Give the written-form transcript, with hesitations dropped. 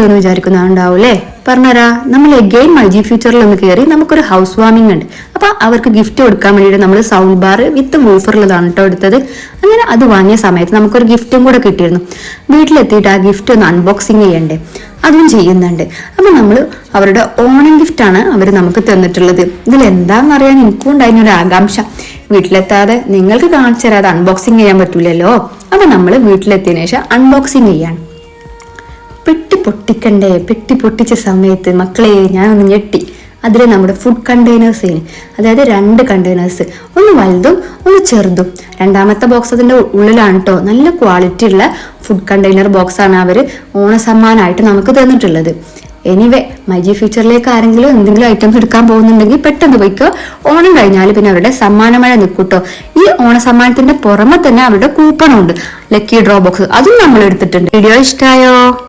എന്ന് വിചാരിക്കുന്നുണ്ടാവും അല്ലേ? പറഞ്ഞുതരാ. നമ്മൾ എഗെയിൻ മൈജി ഫ്യൂച്ചറിൽ ഒന്ന് കയറി നമുക്കൊരു ഹൗസ് വാമിംഗ് ഉണ്ട്. അപ്പൊ അവർക്ക് ഗിഫ്റ്റ് കൊടുക്കാൻ വേണ്ടിയിട്ട് നമ്മൾ സൗണ്ട് ബാർ വിത്ത് വൂഫറിലതാണ് കേട്ടോ എടുത്തത്. അങ്ങനെ അത് വാങ്ങിയ സമയത്ത് നമുക്കൊരു ഗിഫ്റ്റും കൂടെ കിട്ടിയിരുന്നു. വീട്ടിലെത്തിയിട്ട് ആ ഗിഫ്റ്റ് ഒന്ന് അൺബോക്സിങ് ചെയ്യണ്ടേ, അതും ചെയ്യുന്നുണ്ട്. അപ്പൊ നമ്മൾ അവരുടെ ഓണം ഗിഫ്റ്റാണ് അവർ നമുക്ക് തന്നിട്ടുള്ളത്. ഇതിൽ എന്താണെന്നറിയാൻ എനിക്കും ഉണ്ടായിരുന്നൊരു ആകാംക്ഷ. വീട്ടിലെത്താതെ നിങ്ങൾക്ക് കാണിച്ചു തരാതെ അൺബോക്സിങ് ചെയ്യാൻ പറ്റൂലല്ലോ. അപ്പൊ നമ്മൾ വീട്ടിലെത്തിയതിനു ശേഷം അൺബോക്സിങ് ചെയ്യാണ്. പെട്ടി പൊട്ടിക്കണ്ടേ? പെട്ടി പൊട്ടിച്ച സമയത്ത് മക്കളെ ഞാൻ ഒന്ന് ഞെട്ടി. അതിൽ നമ്മുടെ ഫുഡ് കണ്ടെയ്നേഴ്സിന്, അതായത് 2 കണ്ടെയ്നേഴ്സ്, ഒന്ന് വലുതും ഒന്ന് ചെറുതും. രണ്ടാമത്തെ ബോക്സ് അതിന്റെ ഉള്ളിലാണ് കേട്ടോ. നല്ല ക്വാളിറ്റി ഉള്ള ഫുഡ് കണ്ടെയ്നർ ബോക്സ് ആണ് അവര് ഓണസമ്മാനമായിട്ട് നമുക്ക് തന്നിട്ടുള്ളത്. എനിവേ, മൈജി ഫ്യൂച്ചറിലേക്ക് ആരെങ്കിലും എന്തെങ്കിലും ഐറ്റംസ് എടുക്കാൻ പോകുന്നുണ്ടെങ്കിൽ പെട്ടെന്ന് പോയിക്കോ. ഓണം കഴിഞ്ഞാൽ പിന്നെ അവരുടെ സമ്മാനമഴ നിൽക്കൂട്ടോ. ഈ ഓണസമ്മാനത്തിന്റെ പുറമെ തന്നെ അവരുടെ കൂപ്പണുണ്ട്, ലക്കി ഡ്രോ ബോക്സ്, അതും നമ്മൾ എടുത്തിട്ടുണ്ട്. വീഡിയോ ഇഷ്ടമായോ?